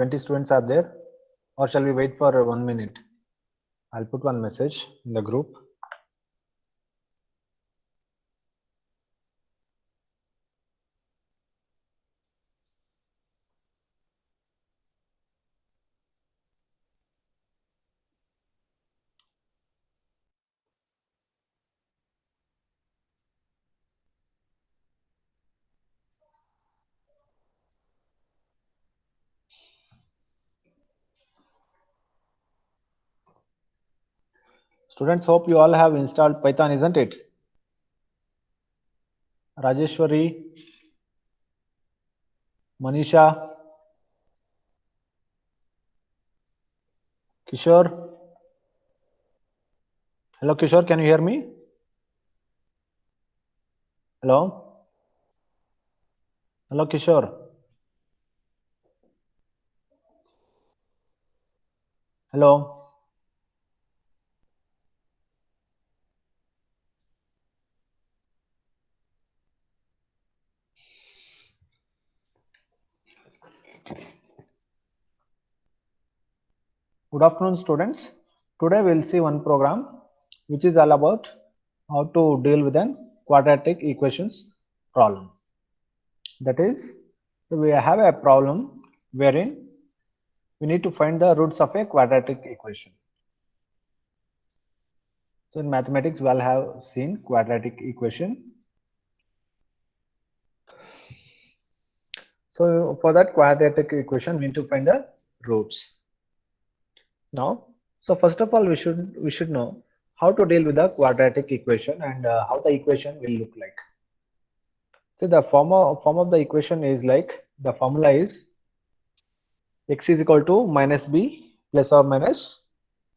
20 students are there, or shall we wait for 1 minute? I'll put one message in the group. Students, hope you all have installed Python, isn't it? Rajeshwari, Manisha, Kishore. Hello, Kishore, can you hear me? Hello? Hello, Kishore. Hello? Good afternoon, students. Today we'll see one program which is all about how to deal with an quadratic equations problem. That is, we have a problem wherein we need to find the roots of a quadratic equation. So in mathematics, we all have seen quadratic equation. So for that quadratic equation, we need to find the roots. Now, so first of all, we should know how to deal with the quadratic equation and how the equation will look like. So the form of the equation is like, the formula is x is equal to minus b plus or minus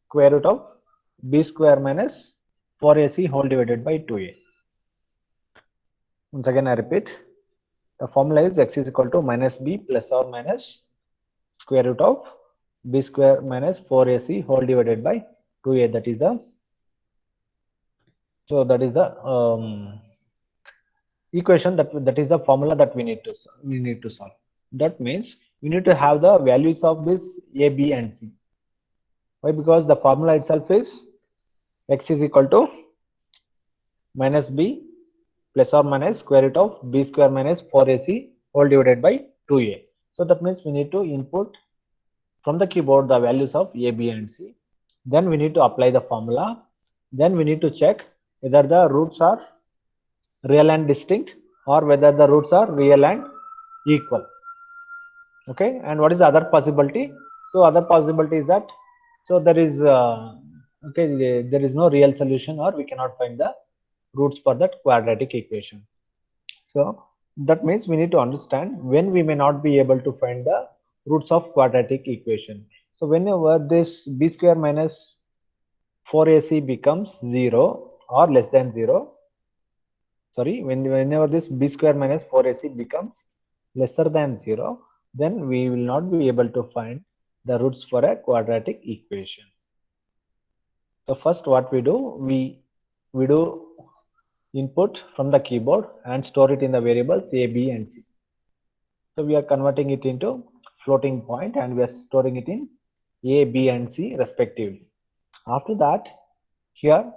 square root of b square minus 4ac whole divided by 2a. Once again I repeat, the formula is x is equal to minus b plus or minus square root of b square minus 4ac whole divided by 2a. That is the equation, that is the formula that we need to solve. That means we need to have the values of this a, b and c. Why? Because the formula itself is x is equal to minus b plus or minus square root of b square minus 4ac whole divided by 2a. So that means we need to input from the keyboard the values of a, b and c. Then we need to apply the formula. Then we need to check whether the roots are real and distinct or whether the roots are real and equal. Okay, and what is the other possibility? So other possibility is that, so there is there is no real solution, or we cannot find the roots for that quadratic equation. So that means we need to understand when we may not be able to find the roots of quadratic equation. So whenever this b square minus 4ac becomes 0 or less than 0, sorry, whenever this b square minus 4ac becomes lesser than 0, then we will not be able to find the roots for a quadratic equation. So first what we do, we do input from the keyboard and store it in the variables a, b and c. So we are converting it into floating point and we are storing it in a, b and c respectively. After that, here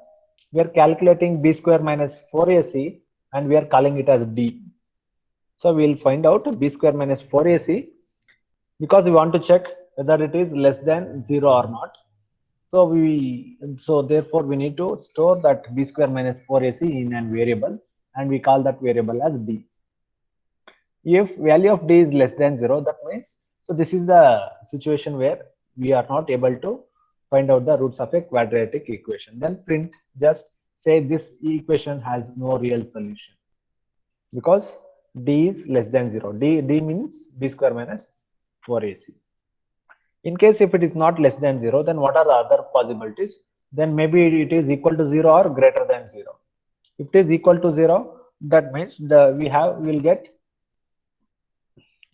we are calculating b square minus 4ac and we are calling it as d. So we will find out b square minus 4ac because we want to check whether it is less than 0 or not. So therefore we need to store that b square minus 4ac in a variable and we call that variable as d. If value of d is less than 0, that means, so this is the situation where we are not able to find out the roots of a quadratic equation. Then print, just say this equation has no real solution because d is less than 0. D means b square minus 4ac. In case if it is not less than 0, then what are the other possibilities? Then maybe it is equal to 0 or greater than 0. If it is equal to 0, that means we'll get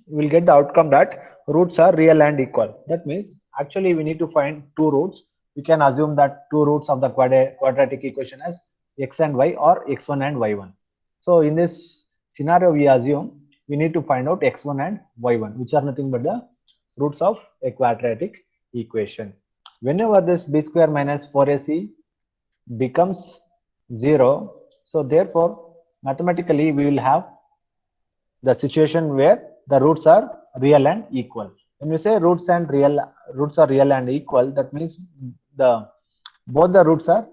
the outcome that roots are real and equal. That means actually we need to find two roots. We can assume that two roots of the quadratic equation as x and y or x1 and y1. So in this scenario, we assume we need to find out x1 and y1, which are nothing but the roots of a quadratic equation. Whenever this b square minus 4ac becomes 0, so therefore mathematically we will have the situation where the roots are real and equal. When we say roots are real and equal, that means the both the roots are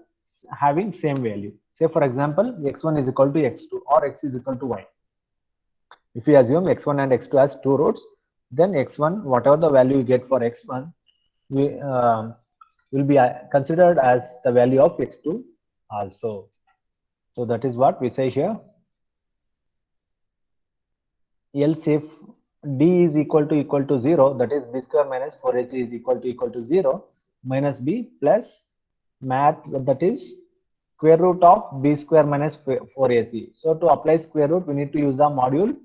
having same value. Say for example, x1 is equal to x2 or x is equal to y. If we assume x1 and x2 as two roots, then x1, whatever the value you get for x1, we will be considered as the value of x2 also. So that is what we say here. Else if d is equal to 0, that is b square minus 4ac is equal to 0, minus b plus math, that is square root of b square minus 4ac. So to apply square root, we need to use the module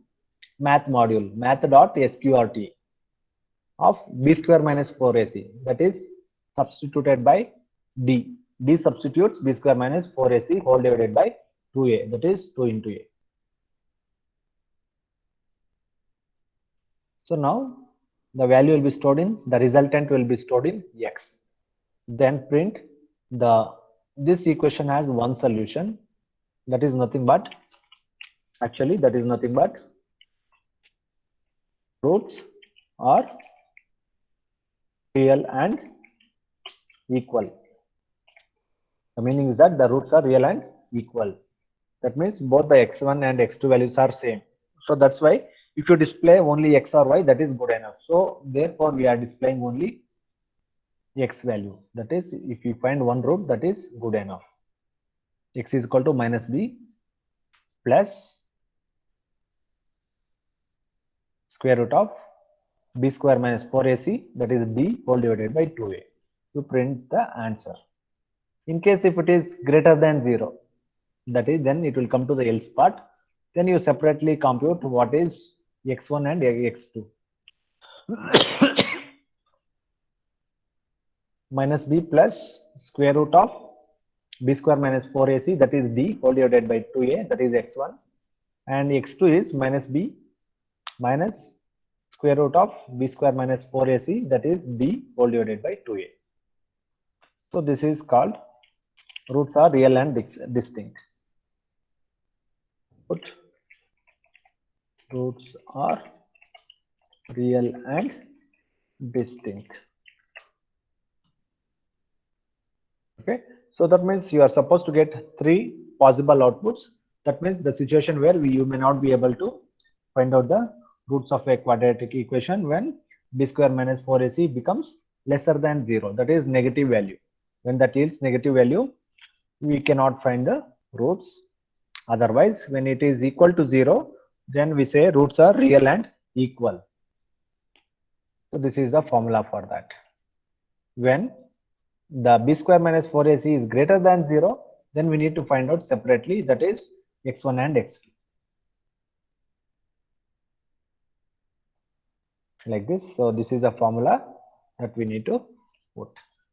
math dot sqrt of b square minus 4ac, that is substituted by d substitutes b square minus 4ac whole divided by 2a, that is 2 into a. So now the value will be stored in, the resultant will be stored in x. Then print this equation has one solution, that is nothing but roots are real and equal. The meaning is that the roots are real and equal. That means both the x1 and x2 values are same. So that's why if you display only x or y, that is good enough. So therefore we are displaying only x value. That is, if we find one root, that is good enough. X is equal to minus b plus square root of b square minus 4ac, that is d whole divided by 2a, to print the answer. In case if it is greater than 0, that is, then it will come to the else part. Then you separately compute what is x1 and x2. Minus b plus square root of b square minus 4ac, that is d whole divided by 2a, that is x1, and x2 is minus b minus square root of b square minus 4ac, that is d whole divided by 2a. So this is called roots are real and distinct. Put roots are real and distinct. Okay, so that means you are supposed to get 3 possible outputs. That means the situation where you may not be able to find out the roots of a quadratic equation when b square minus 4ac becomes lesser than 0, that is negative value. When that yields negative value, we cannot find the roots. Otherwise, when it is equal to 0, then we say roots are real and equal. So this is the formula for that. When the b square minus 4ac is greater than 0, then we need to find out separately, that is x1 and x2. Like this. So this is a formula that we need to put.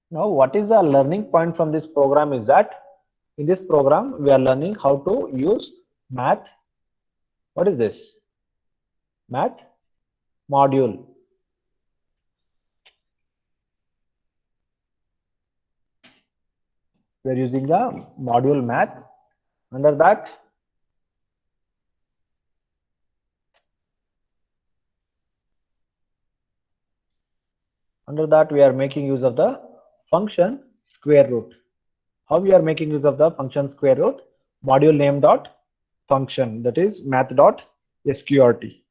Now what is the learning point from this program is that in this program we are learning how to use math. What is this? Math module. We are using the module math. Under that, we are making use of the function square root. How we are making use of the function square root? Module name dot function, that is math dot sqrt.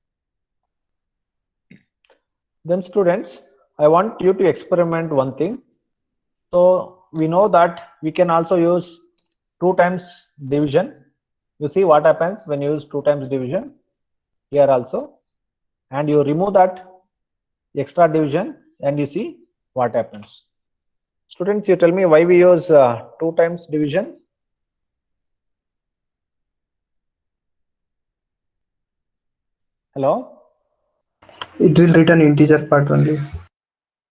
Then students, I want you to experiment one thing. So we know that we can also use 2 times division. You see what happens when you use 2 times division here also, and you remove that extra division and you see what happens. Students, you tell me why we use 2 times division. Hello? It will return integer part only.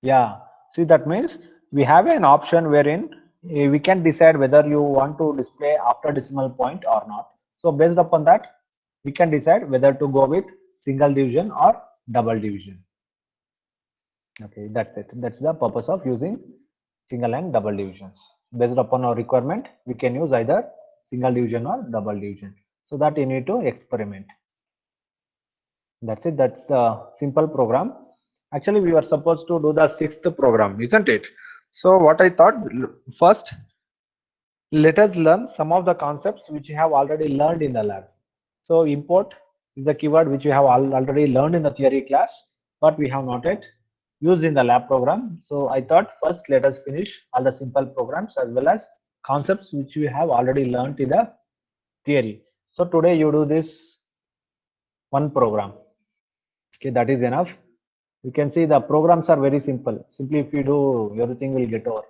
Yeah, see, that means we have an option wherein we can decide whether you want to display after decimal point or not. So based upon that, we can decide whether to go with single division or double division. Okay, that's it. That's the purpose of using single and double divisions. Based upon our requirement, we can use either single division or double division. So that you need to experiment. That's it. That's the simple program. Actually, we were supposed to do the sixth program, isn't it? So what I thought, first, let us learn some of the concepts which you have already learned in the lab. So import is the keyword which we have already learned in the theory class, but we have not yet used in the lab program. So I thought first let us finish all the simple programs as well as concepts which we have already learned in the theory. So today you do this one program. Okay, that is enough. You can see the programs are very simple. Simply if you do, everything will get over.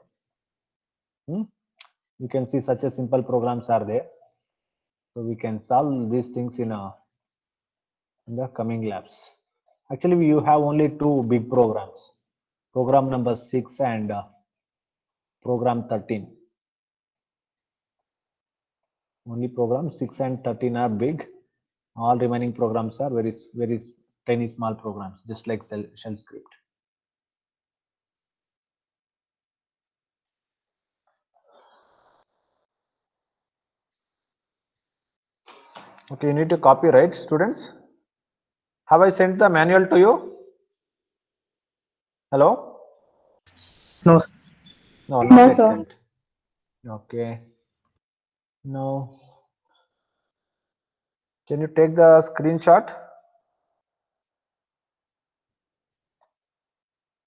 You can see such a simple programs are there. So we can solve these things in the coming labs. Actually, you have only two big programs, program number 6 and program 13. Only program 6 and 13 are big. All remaining programs are very tiny small programs, just like shell script. Okay, you need to copy, right, students? Have I sent the manual to you? Hello? No, sir. No, not No, yet sir. sent. Okay. Now, can you take the screenshot?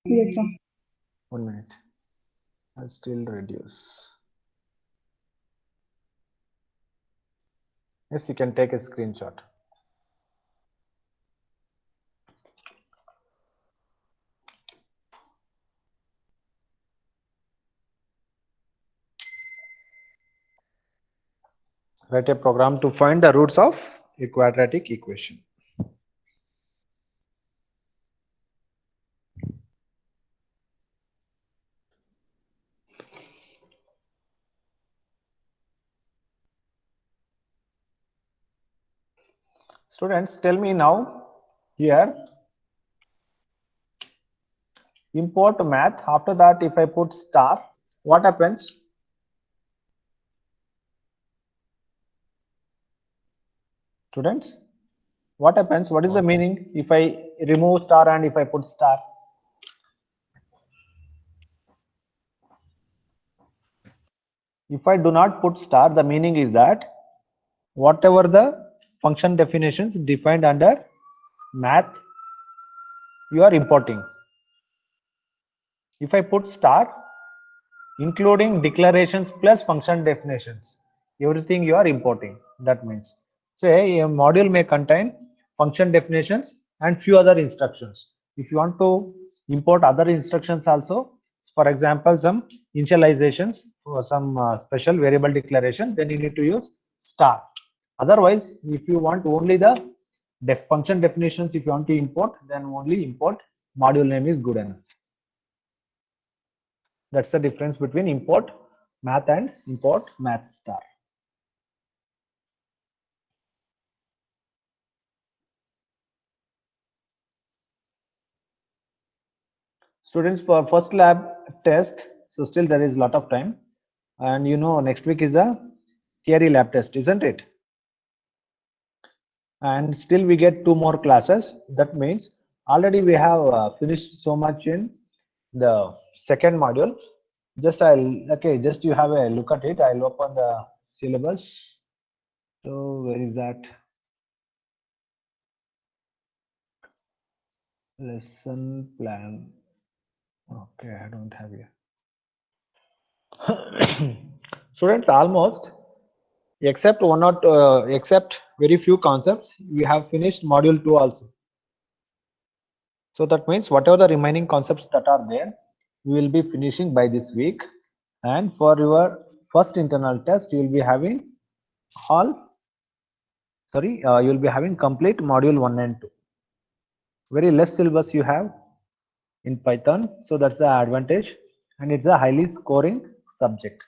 Yes, sir. 1 minute. I'll still reduce. Yes, you can take a screenshot. Write a program to find the roots of a quadratic equation. Students, tell me now here, import math. After that, if I put star, what happens? Students, what happens? What is the meaning if I remove star and if I put star? If I do not put star, the meaning is that whatever the function definitions defined under math, you are importing. If I put star, including declarations plus function definitions, everything you are importing. That means, say a module may contain function definitions and few other instructions. If you want to import other instructions also, for example some initializations or some special variable declaration, then you need to use star. Otherwise, if you want only the function definitions, if you want to import, then only import module name is good enough. That's the difference between import math and import math star. Students, for first lab test, so still there is a lot of time, and you know next week is the theory lab test, isn't it? And still we get two more classes. That means already we have finished so much in the second module. Just just you have a look at it. I'll open the syllabus. So where is that? Lesson plan. Okay, I don't have here. Students, almost except except very few concepts, we have finished module 2 also. So that means whatever the remaining concepts that are there, we will be finishing by this week. And for your first internal test, you will be having you will be having complete module 1 and 2. Very less syllabus you have in Python, so that's the advantage, and it's a highly scoring subject.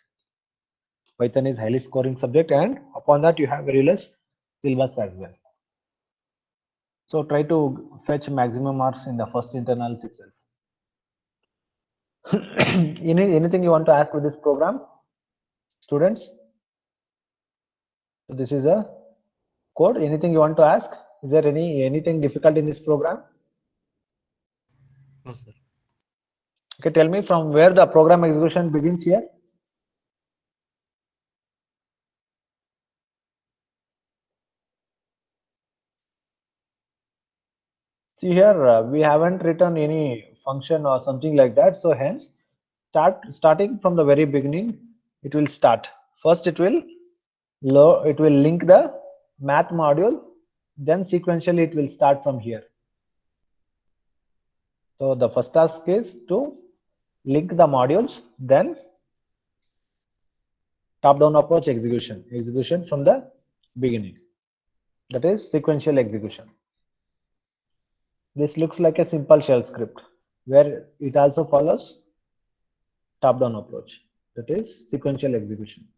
Python is highly scoring subject, and upon that you have very less syllabus as well. So try to fetch maximum marks in the first internals itself. Anything you want to ask with this program, students? So this is a code. Anything you want to ask? Is there anything difficult in this program? No, sir. Okay, tell me from where the program execution begins here. See here, we haven't written any function or something like that. So hence, starting from the very beginning, it will start. First, it will link the math module. Then sequentially, it will start from here. So the first task is to link the modules. Then top-down approach execution from the beginning. That is sequential execution. This looks like a simple shell script where it also follows top-down approach. That is sequential execution.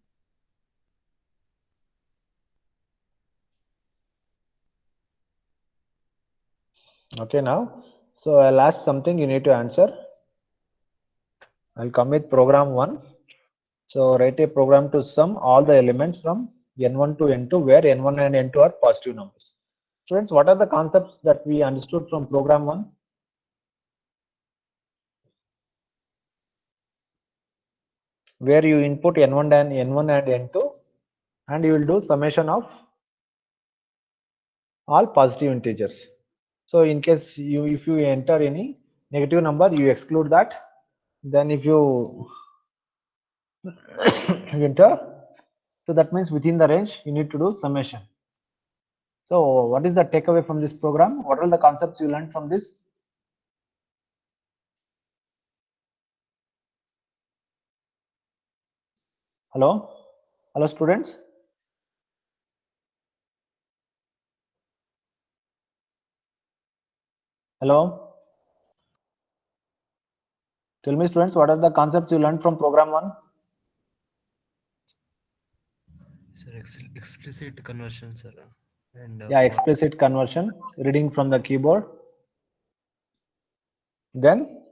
Okay, now, so I'll ask something you need to answer. I'll come with program 1. So write a program to sum all the elements from n1 to n2 where n1 and n2 are positive numbers. Students, what are the concepts that we understood from program 1? Where you input n1 and n2 and you will do summation of all positive integers. So in case if you enter any negative number, you exclude that. Then if you enter, so that means within the range you need to do summation. So what is the takeaway from this program? What are the concepts you learned from this? Hello? Hello students? Hello? Tell me students, what are the concepts you learned from program 1? Sir, explicit conversion, sir. And Yeah, explicit conversion, reading from the keyboard. Then?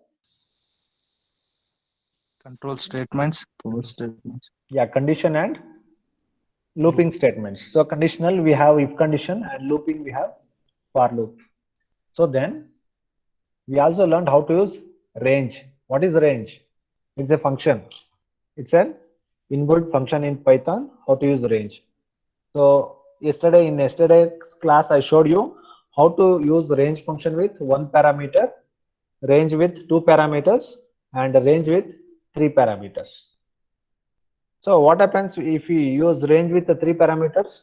Control statements, for statements. Yeah, condition and looping statements. So conditional we have if condition and looping we have for loop. So then we also learned how to use range. What is range? It's a function. It's an inbuilt function in Python. How to use range. So in yesterday's class I showed you how to use range function with one parameter, range with two parameters, and range with three parameters. So what happens if we use range with the three parameters?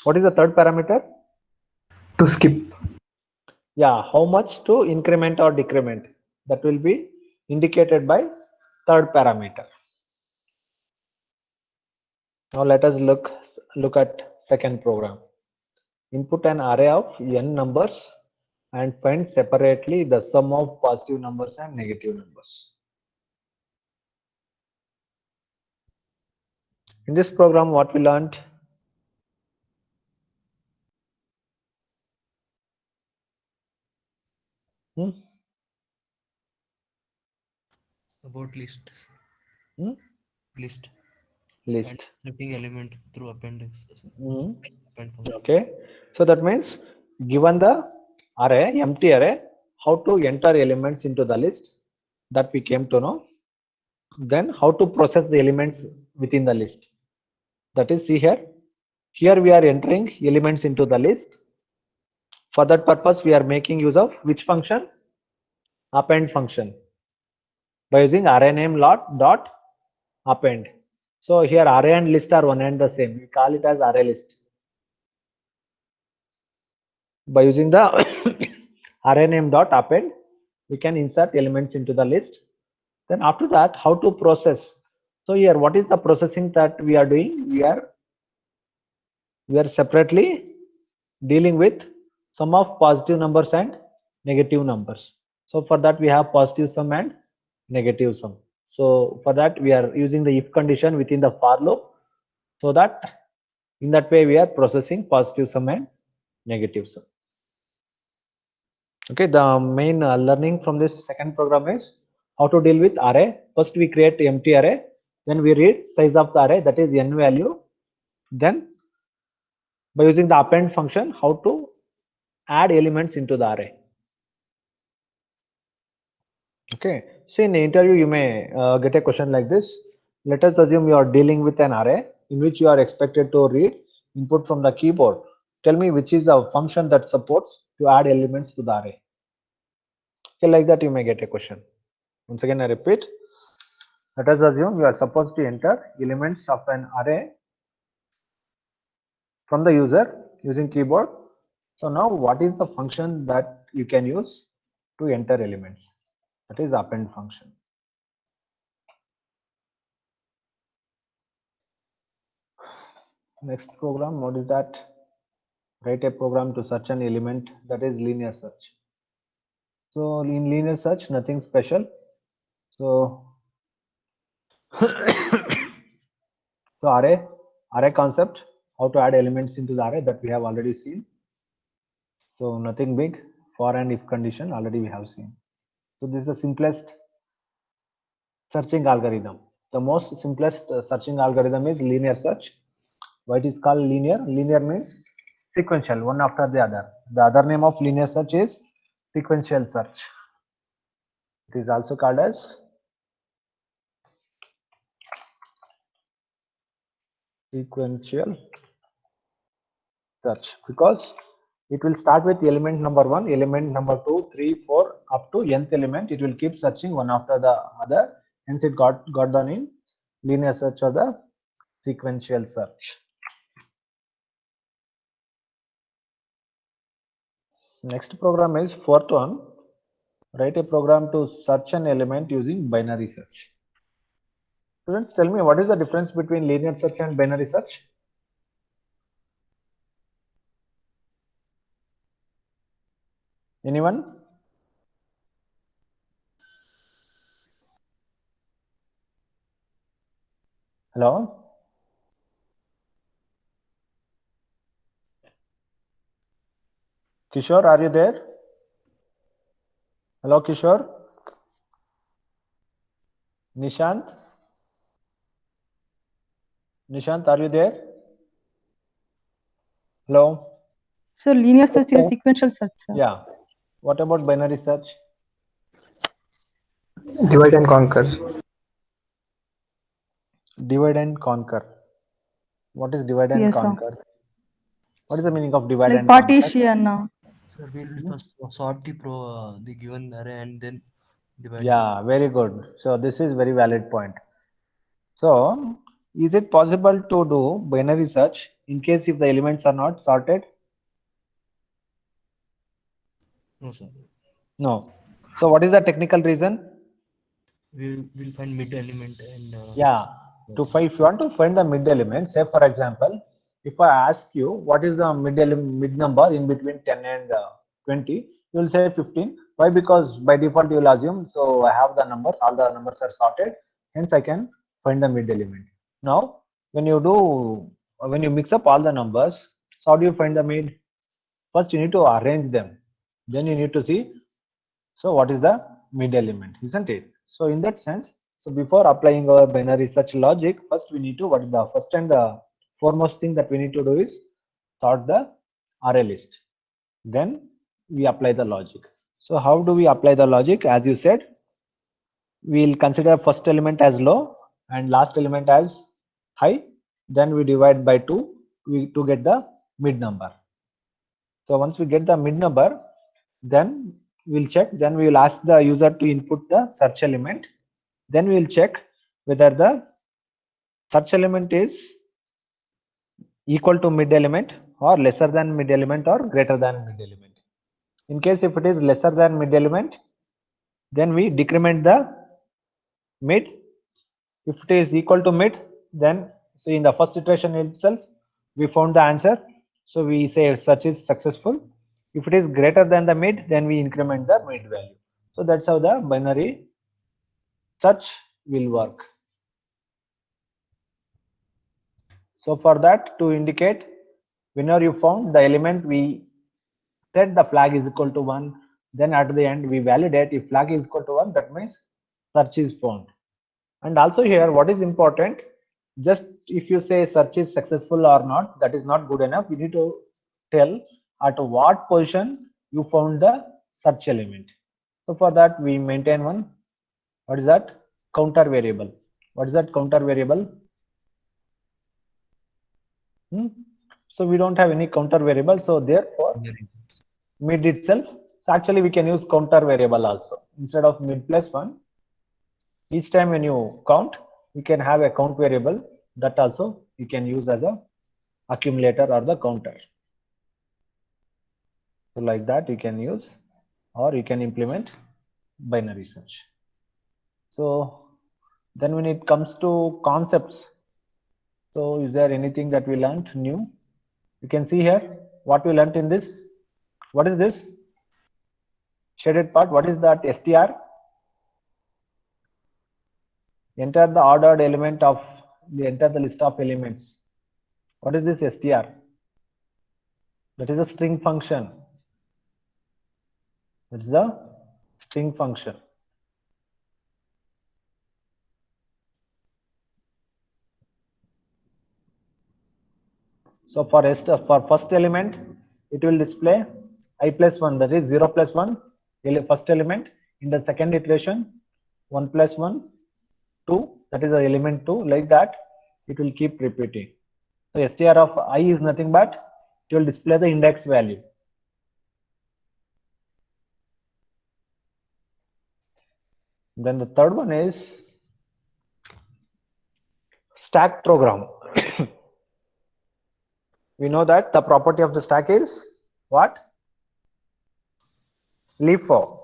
What is the third parameter? To skip. Yeah, how much to increment or decrement? That will be indicated by third parameter. Now let us look at second program. Input an array of n numbers and find separately the sum of positive numbers and negative numbers. In this program, what we learned? about list. List. List. And setting element through appendix. Append function. Okay. So that means given the array, empty array, how to enter elements into the list, that we came to know. Then how to process the elements within the list. That is, see here. Here we are entering elements into the list. For that purpose, we are making use of which function? Append function. By using array name dot append. So here array and list are one and the same. We call it as array list. By using the array name dot append, we can insert elements into the list. Then after that, how to process? So here, what is the processing that we are doing? We are separately dealing with sum of positive numbers and negative numbers. So for that we have positive sum and negative sum. So for that we are using the if condition within the for loop, so that in that way we are processing positive sum and negative sum. Okay, the main learning from this second program is how to deal with array. First we create empty array, then we read size of the array, that is n value. Then by using the append function, how to add elements into the array. Okay, so in the interview you may get a question like this. Let us assume you are dealing with an array in which you are expected to read input from the keyboard. Tell me which is a function that supports to add elements to the array. Okay, like that you may get a question. Once again I repeat, let us assume you are supposed to enter elements of an array from the user using keyboard. So now what is the function that you can use to enter elements? That is append function. Next program, what is that? Write a program to search an element, that is linear search. So in linear search, nothing special. So so array concept, how to add elements into the array, that we have already seen. So nothing big. For and if condition already we have seen. So this is the simplest searching algorithm. The most simplest searching algorithm is linear search. Why it is called linear? Linear means sequential, one after the other. The other name of linear search is sequential search. It is also called as sequential search because it will start with element number 1, element number 2, 3, 4 up to nth element. It will keep searching one after the other. Hence it got the name linear search or the sequential search. Next program is fourth one. Write a program to search an element using binary search. Students, tell me what is the difference between linear search and binary search? Anyone? Hello? Kishore, are you there? Hello, Kishore? Nishant? Nishant, are you there? Hello? So linear search is a sequential search. Sir. Yeah. What about binary search? Divide and conquer. Divide and conquer. What is divide and Yes, sir. conquer? What is the meaning of divide Like and conquer? partition. Sir, we'll first sort the given array and then divide. Yeah, very good. So this is very valid point. So is it possible to do binary search in case if the elements are not sorted? No, sir. No. So what is the technical reason? We'll find mid element and Yeah. If you want to find the mid element, say for example, if I ask you what is the mid number in between 10 and 20, you will say 15. Why? Because by default you will assume, so I have the numbers, all the numbers are sorted, hence I can find the mid element. Now when you mix up all the numbers, so how do you find the mid? First you need to arrange them, then you need to see, so what is the mid element, isn't it? So in that sense, so before applying our binary search logic, first we need to, what is the first and the foremost thing that we need to do is sort the array list. Then we apply the logic. So how do we apply the logic? As you said, we'll consider first element as low and last element as high. Then we divide by 2 to get the mid number. So once we get the mid number, then we'll check, then we will ask the user to input the search element. Then we will check whether the search element is equal to mid element or lesser than mid element or greater than mid element. In case if it is lesser than mid element, then we decrement the mid. If it is equal to mid, then see in the first iteration itself we found the answer, so we say search is successful. If it is greater than the mid, then we increment the mid value. So that's how the binary search will work. So for that, to indicate whenever you found the element, we set the flag is equal to 1, then at the end we validate if flag is equal to 1, that means search is found. And also here, what is important, just if you say search is successful or not, that is not good enough. You need to tell at what position you found the search element. So for that we maintain one, what is that, counter variable. What is that counter variable? So we don't have any counter variable, so therefore mid itself. So actually we can use counter variable also. Instead of mid plus 1, each time when you count, you can have a count variable, that also you can use as a accumulator or the counter. So like that you can use, or you can implement binary search. So then when it comes to concepts, so is there anything that we learned new? You can see here what we learned in this. What is this shaded part? What is that str? Enter the ordered element of enter the list of elements. What is this str? That is a string function. That is the string function. So for first element, it will display I plus 1, that is 0 plus 1, first element. In the second iteration, 1 plus 1, 2, that is the element 2, like that it will keep repeating. So str of I is nothing but it will display the index value. Then the third one is stack program. We know that the property of the stack is what? LIFO.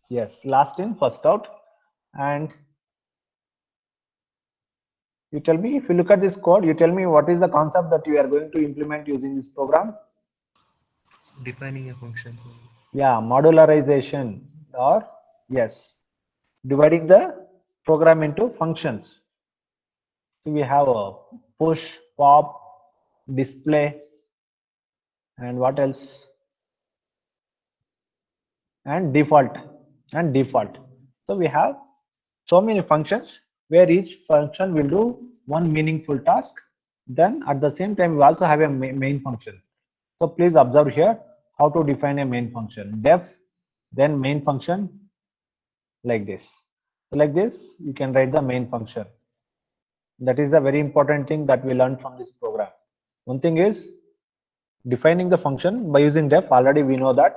Yes, last in, first out. And you tell me, if you look at this code, you tell me what is the concept that you are going to implement using this program? Defining a function. Yeah, modularization, or yes, dividing the program into functions. So we have a push, pop, display, and what else? And default. So we have so many functions where each function will do one meaningful task. Then at the same time we also have a main function. So please observe here how to define a main function. Def, then main function, like this. So like this you can write the main function. That is a very important thing that we learned from this program. One thing is defining the function by using def. Already we know that.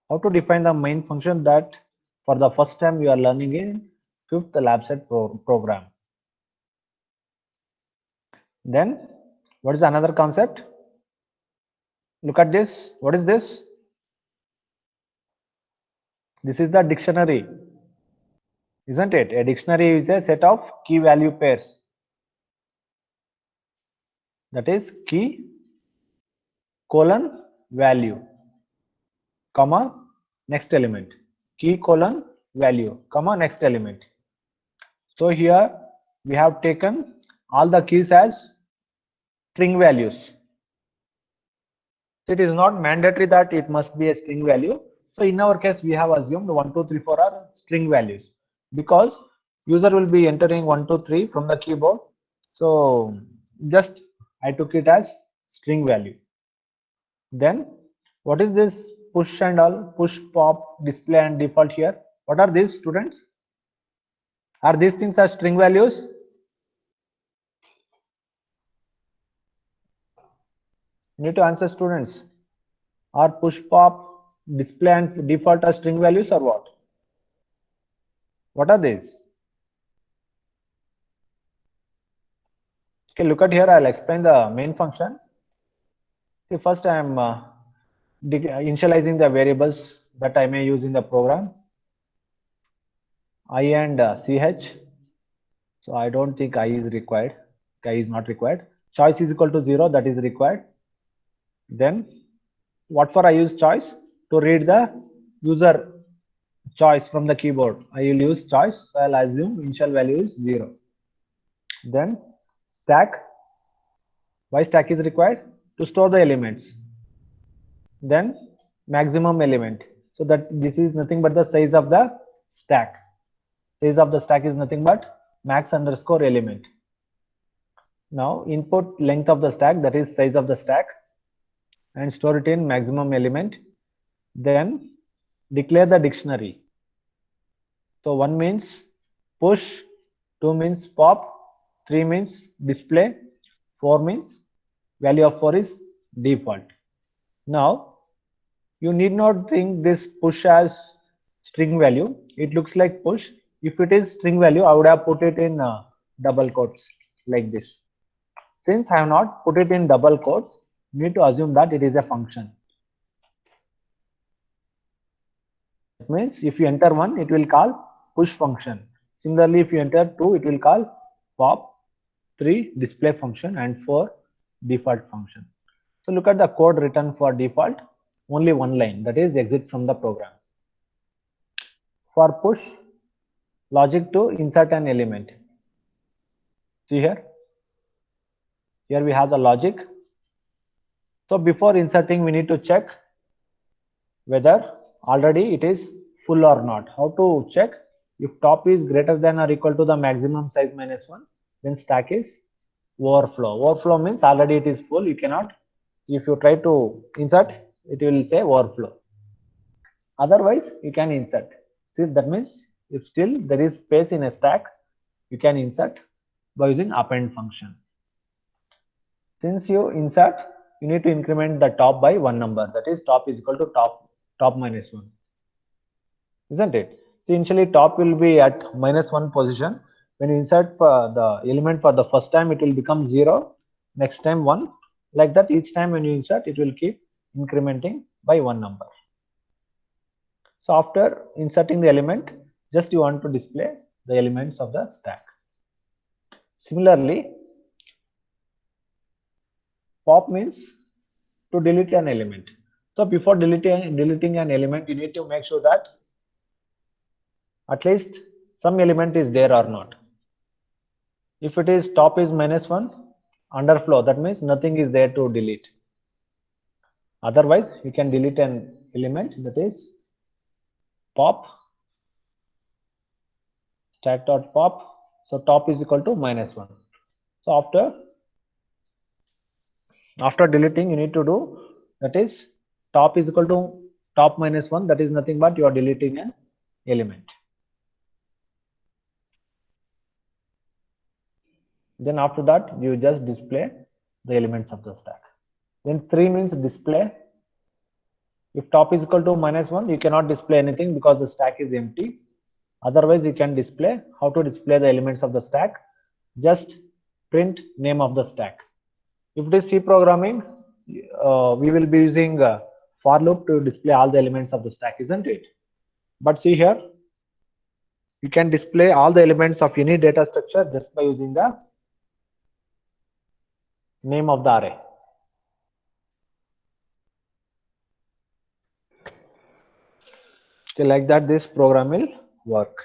How to define the main function, that for the first time you are learning in 5th lab set program. Then what is another concept? Look at this. What is this? This is the dictionary, isn't it? A dictionary is a set of key value pairs. That is key colon value, comma next element. Key colon value, comma next element. So here we have taken all the keys as string values. So it is not mandatory that it must be a string value. So in our case, we have assumed 1, 2, 3, 4 are string values because user will be entering 1, 2, 3 from the keyboard. So just I took it as string value. Then what is this push and all, push, pop, display and default here? What are these, students? Are these things as string values? You need to answer, students. Are push, pop, display and default are string values or what? What are these? Okay, look at here. I'll explain the main function. See, first I am initializing the variables that I may use in the program. I and ch. So I don't think I is required. I is not required. Choice is equal to 0. That is required. Then what for I use choice? To read the user choice from the keyboard. I will use choice. So I'll assume initial value is 0. Then stack. Why stack is required? To store the elements. Then maximum element. So that this is nothing but the size of the stack. Size of the stack is nothing but max underscore element. Now input length of the stack, that is size of the stack, and store it in maximum element. Then declare the dictionary. So 1 means push, 2 means pop, 3 means display, 4 means value of 4 is default. Now you need not think this push as string value. It looks like push. If it is string value, I would have put it in double quotes like this. Since I have not put it in double quotes, you need to assume that it is a function. That means if you enter 1, it will call push function. Similarly, if you enter 2, it will call pop, 3 display function, and 4 default function. So look at the code written for default, only one line, that is exit from the program. For push, logic to insert an element. See here we have the logic. So before inserting, we need to check whether already it is full or not. How to check? If top is greater than or equal to the maximum size minus 1, then stack is overflow. Overflow means already it is full. You cannot, if you try to insert, it will say overflow. Otherwise, you can insert. See, that means if still there is space in a stack, you can insert by using append function. Since you insert, you need to increment the top by one number. That is, top is equal to top minus 1. Isn't it? So initially top will be at -1 position. When you insert the element for the first time, it will become 0. Next time 1. Like that, each time when you insert, it will keep incrementing by one number. So after inserting the element, just you want to display the elements of the stack. Similarly, pop means to delete an element. So before deleting an element, you need to make sure that at least some element is there or not. If it is top is -1, underflow, that means nothing is there to delete. Otherwise, you can delete an element, that is pop stack.pop. So top is equal to -1. So after deleting, you need to do, that is top is equal to top -1. That is nothing but you are deleting an element. Then after that, you just display the elements of the stack. Then 3 means display. If top is equal to -1, you cannot display anything because the stack is empty. Otherwise, you can display. How to display the elements of the stack? Just print name of the stack. If it is C programming, we will be using for loop to display all the elements of the stack, isn't it? But see here, you can display all the elements of any data structure just by using the name of the array. Okay, like that this program will work.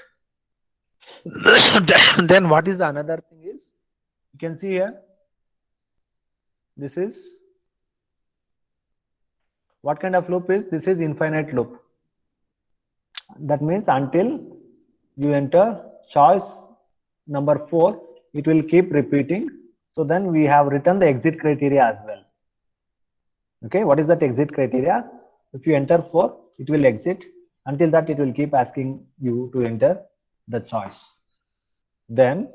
Then what is the another thing is, you can see here, this is what kind of loop is this? Is infinite loop. That means until you enter choice number 4, it will keep repeating. So then we have written the exit criteria as well. Okay, what is that exit criteria? If you enter 4, it will exit. Until that, it will keep asking you to enter the choice. Then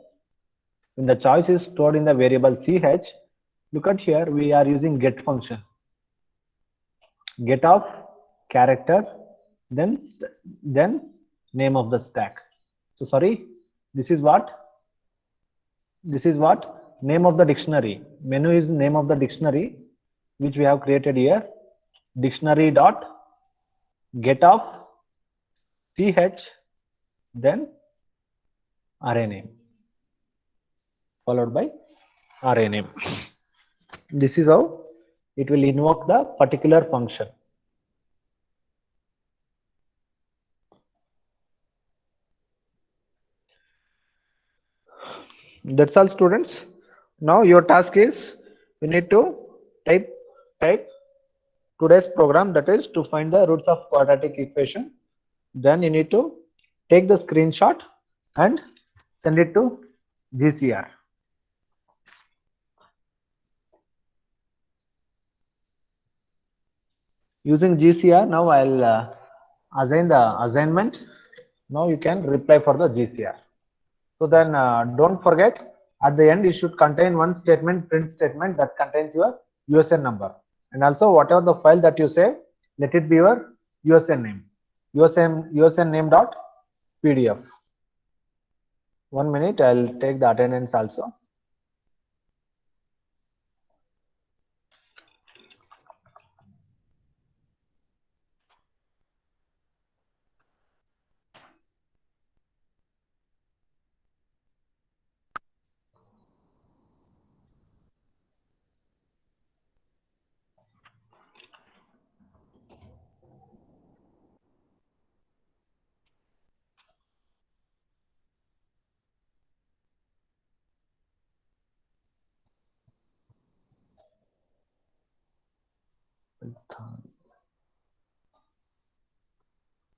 when the choice is stored in the variable ch, look at here, we are using get function. Get of character, then name of the stack. So sorry, this is what name of the dictionary. Menu is name of the dictionary which we have created here. Dictionary dot get of ch, then array name followed by array name. This is how it will invoke the particular function. That's all, students. Now your task is, you need to type today's program, that is to find the roots of quadratic equation. Then you need to take the screenshot and send it to GCR. Using GCR, now I'll assign the assignment. Now you can reply for the GCR. So then don't forget, at the end you should contain one statement, print statement that contains your USN number, and also whatever the file that you save, let it be your USN name, USN name dot PDF. 1 minute, I'll take the attendance also.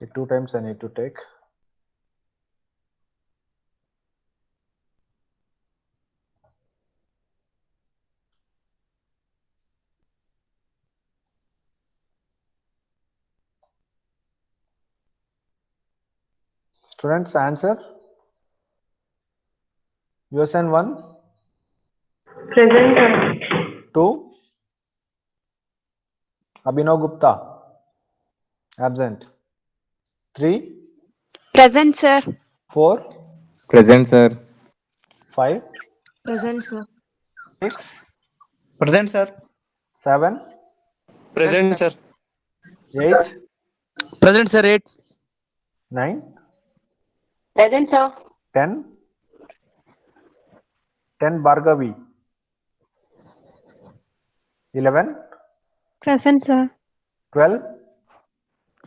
The 2 times I need to take. Students, answer. USN 1. Present, 2. Abhinav Gupta. Absent. 3. Present, sir. 4. Present, sir. 5. Present, sir. 6. Present, sir. 7. Present, sir. 8. Present, sir. 8. 9. Present, sir. 10. 10 Bhargavi. 11. Present, sir. 12.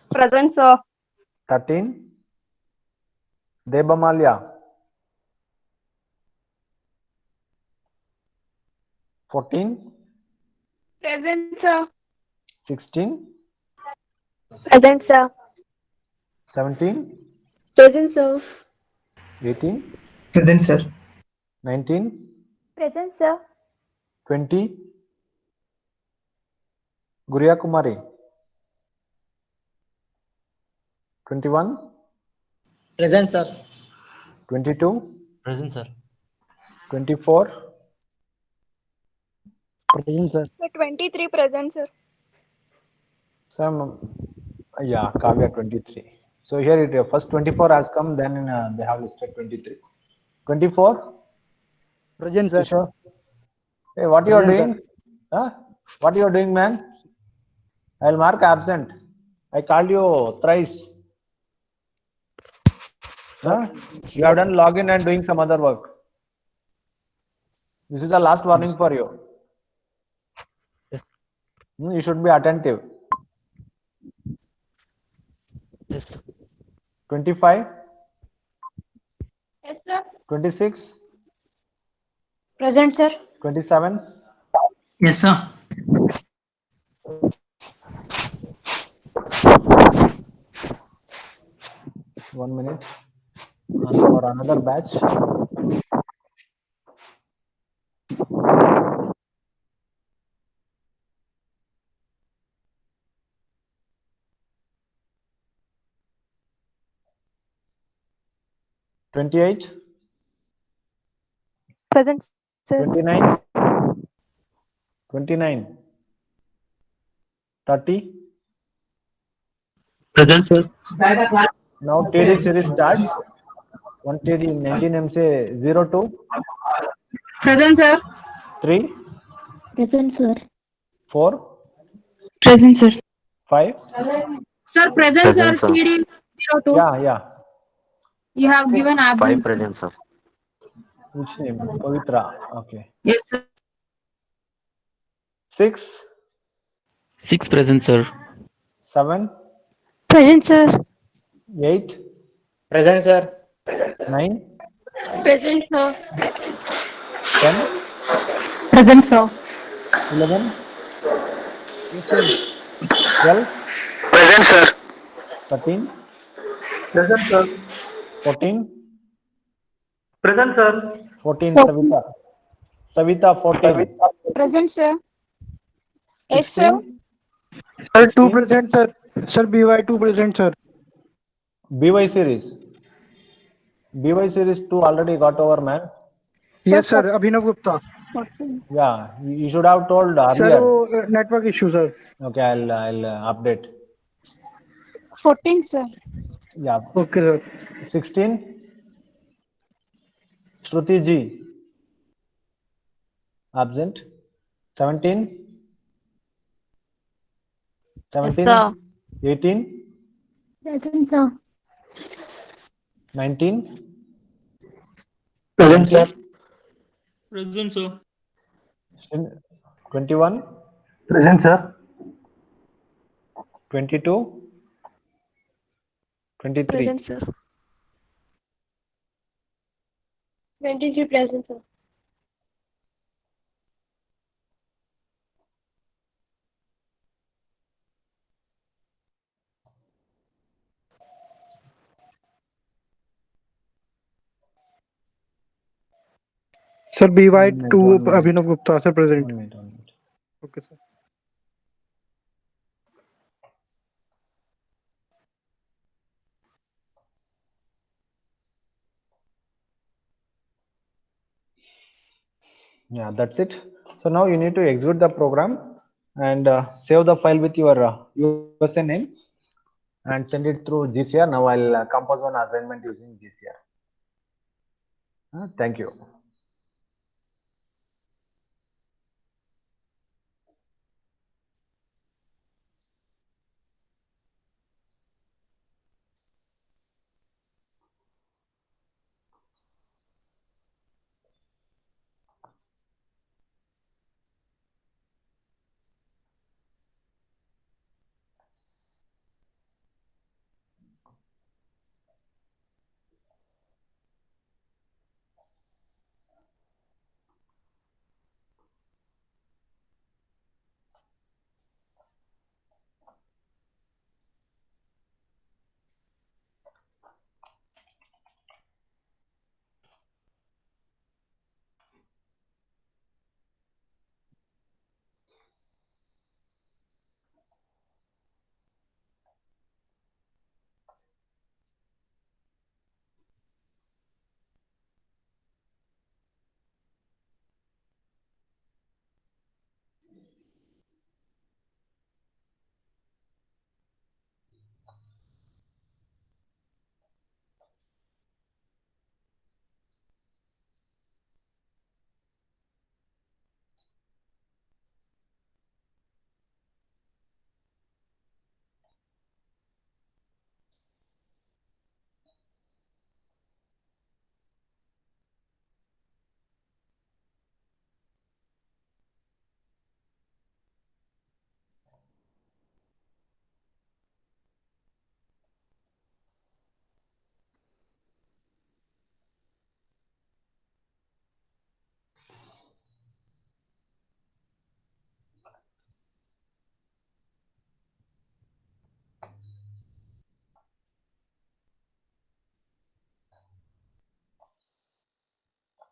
Present, sir. 13. Debamalya. 14. Present, sir. 16. Present, sir. 17. Present, sir. 18. Present, sir. 19. Present, sir. 20. Guriya Kumari. 21. Present, sir. 22. Present, sir. 24. Present, sir. Sir, 23 present, sir. Some, yeah, Kavya 23. So here it first 24 has come, then they have listed 23. 24. Present, sir. Kishore? Hey, what you are Present, doing? Huh? What you are doing, man? I'll mark absent. I called you thrice. Huh? You have done login and doing some other work. This is the last warning for you. Yes. You should be attentive. Yes. 25, Yes, sir. 26, Present, sir. 27, Yes, sir. 1 minute. And for another batch. $28, Present, sir. 29, 29, 30. Present, sir. Now TD series starts. 1 TD 19 M say 02, Present, sir. 3, Present, sir. 4, Present, sir. 5. Sir, present, sir. TD 02. Yeah. You have given absent. Present, sir. Which name? Pavitra. Okay. Yes, sir. 6, 6 present, sir. 7, Present, sir. 8, Present, sir. 9, Present, sir. 10, Present, sir. 11, 12, Present, sir. 13, Present, sir. 14, Present, sir. 14, Savita. Savita, 14. Present, sir. 16. Sir, 2 present, sir. Sir, BY2 present, sir. BY series. BY series 2 already got over, man. Yes, sir. Abhinav Gupta. 14. Yeah, you should have told Sir, earlier. network issue, sir. Okay, I'll update. 14, sir. Yeah. Okay, sir. 16. Shruti G. Absent. 17. 17. sir. 18. Present, sir. 19. Present, sir. Present, sir. 21. Present, sir. 22. 23. Present, sir. 23 present, sir. Sir, BY2 One minute. Abhinav Gupta, sir, present. 1 minute. 1 minute. Okay, sir. Yeah, that's it. So now you need to execute the program and save the file with your USA name and send it through GCR. Now I'll compose one assignment using GCR. Thank you.